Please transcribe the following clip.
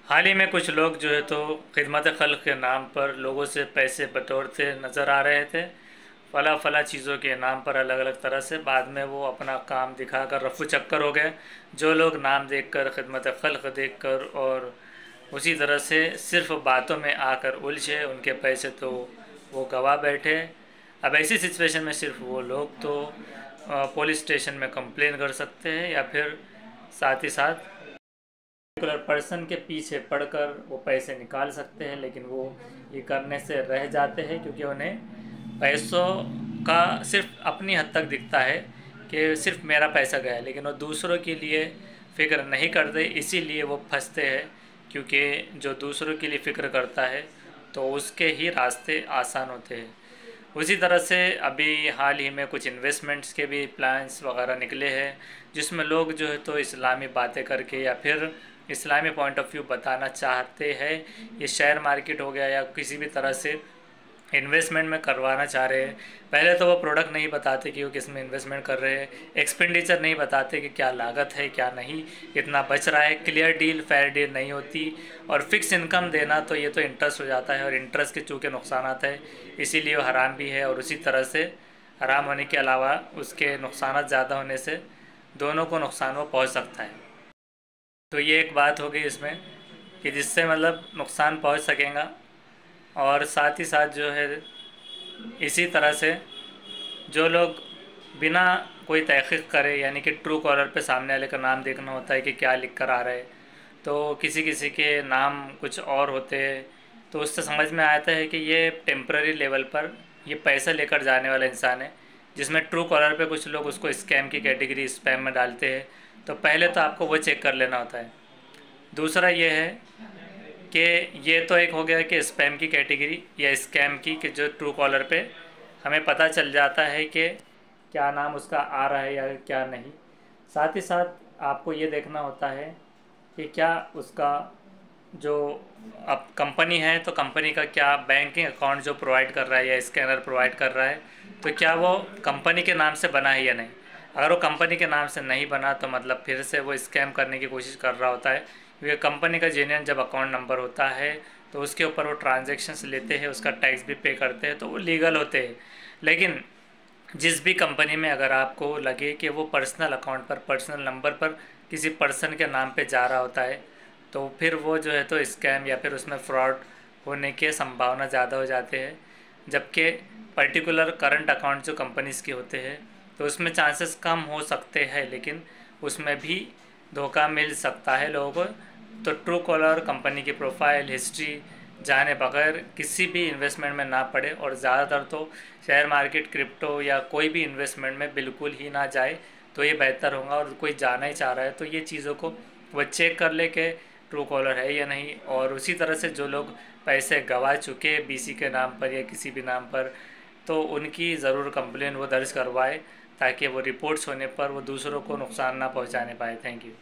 हाल ही में कुछ लोग जो है तो खिदमत खल्क़ के नाम पर लोगों से पैसे बटोरते नज़र आ रहे थे। फ़ला फ़ला चीज़ों के नाम पर अलग अलग तरह से बाद में वो अपना काम दिखाकर रफू चक्कर हो गए। जो लोग नाम देखकर खिदमत खल्क़ देखकर और उसी तरह से सिर्फ बातों में आकर उलझे, उनके पैसे तो वो गवा बैठे। अब ऐसी सिचुएशन में सिर्फ वो लोग तो पुलिस स्टेशन में कंप्लेन कर सकते हैं या फिर साथ ही साथ पर्टिकुलर पर्सन के पीछे पड़कर वो पैसे निकाल सकते हैं, लेकिन वो ये करने से रह जाते हैं क्योंकि उन्हें पैसों का सिर्फ अपनी हद तक दिखता है कि सिर्फ मेरा पैसा गया, लेकिन वो दूसरों के लिए फ़िक्र नहीं करते। इसीलिए वो फंसते हैं, क्योंकि जो दूसरों के लिए फ़िक्र करता है तो उसके ही रास्ते आसान होते हैं। उसी तरह से अभी हाल ही में कुछ इन्वेस्टमेंट्स के भी प्लान्स वगैरह निकले हैं, जिसमें लोग जो है तो इस्लामी बातें करके या फिर इस्लामी पॉइंट ऑफ व्यू बताना चाहते हैं। ये शेयर मार्केट हो गया या किसी भी तरह से इन्वेस्टमेंट में करवाना चाह रहे हैं। पहले तो वो प्रोडक्ट नहीं बताते कि वो किस में इन्वेस्टमेंट कर रहे हैं, एक्सपेंडिचर नहीं बताते कि क्या लागत है क्या नहीं, कितना बच रहा है। क्लियर डील फेयर डील नहीं होती। और फिक्स इनकम देना तो ये तो इंटरेस्ट हो जाता है, और इंटरेस्ट के चूँकि नुकसान है इसीलिए वो हराम भी है। और उसी तरह से हराम होने के अलावा उसके नुकसान ज़्यादा होने से दोनों को नुकसान वो पहुँच सकता है। तो ये एक बात हो गई इसमें कि जिससे मतलब नुकसान पहुंच सकेगा। और साथ ही साथ जो है इसी तरह से जो लोग बिना कोई तहक़ीक़ करे, यानी कि ट्रू कॉलर पे सामने वाले का नाम देखना होता है कि क्या लिख कर आ रहा है, तो किसी किसी के नाम कुछ और होते हैं, तो उससे समझ में आता है कि ये टेम्प्ररी लेवल पर ये पैसा लेकर जाने वाला इंसान है। जिसमें ट्रू कॉलर पे कुछ लोग उसको स्कैम की कैटेगरी स्पैम में डालते हैं, तो पहले तो आपको वो चेक कर लेना होता है। दूसरा ये है कि ये तो एक हो गया कि स्पैम की कैटेगरी या स्कैम की, कि जो ट्रू कॉलर पे हमें पता चल जाता है कि क्या नाम उसका आ रहा है या क्या नहीं। साथ ही साथ आपको ये देखना होता है कि क्या उसका जो अब कंपनी है तो कंपनी का क्या बैंकिंग अकाउंट जो प्रोवाइड कर रहा है या स्कैनर प्रोवाइड कर रहा है, तो क्या वो कंपनी के नाम से बना है या नहीं। अगर वो कंपनी के नाम से नहीं बना तो मतलब फिर से वो स्कैम करने की कोशिश कर रहा होता है, क्योंकि कंपनी का जेन्युइन जब अकाउंट नंबर होता है तो उसके ऊपर वो ट्रांजैक्शंस लेते हैं, उसका टैक्स भी पे करते हैं, तो वो लीगल होते हैं। लेकिन जिस भी कंपनी में अगर आपको लगे कि वो पर्सनल अकाउंट पर पर्सनल नंबर पर किसी पर्सन के नाम पे जा रहा होता है, तो फिर वो जो है तो स्कैम या फिर उसमें फ्रॉड होने के संभावना ज़्यादा हो जाते हैं। जबकि पर्टिकुलर करंट अकाउंट जो कंपनीज़ के होते हैं तो उसमें चांसेस कम हो सकते हैं, लेकिन उसमें भी धोखा मिल सकता है लोगों को। तो ट्रू कॉलर कंपनी की प्रोफाइल हिस्ट्री जाने बगैर किसी भी इन्वेस्टमेंट में ना पड़े, और ज़्यादातर तो शेयर मार्केट, क्रिप्टो या कोई भी इन्वेस्टमेंट में बिल्कुल ही ना जाए तो ये बेहतर होगा। और कोई जाना ही चाह रहा है तो ये चीज़ों को वो चेक कर ले कि ट्रू कॉलर है या नहीं। और उसी तरह से जो लोग पैसे गंवा चुके हैं बीसी के नाम पर या किसी भी नाम पर, तो उनकी ज़रूर कंप्लेन वो दर्ज करवाए, ताकि वो रिपोर्ट्स होने पर वो दूसरों को नुकसान ना पहुंचाने पाए। Thank you.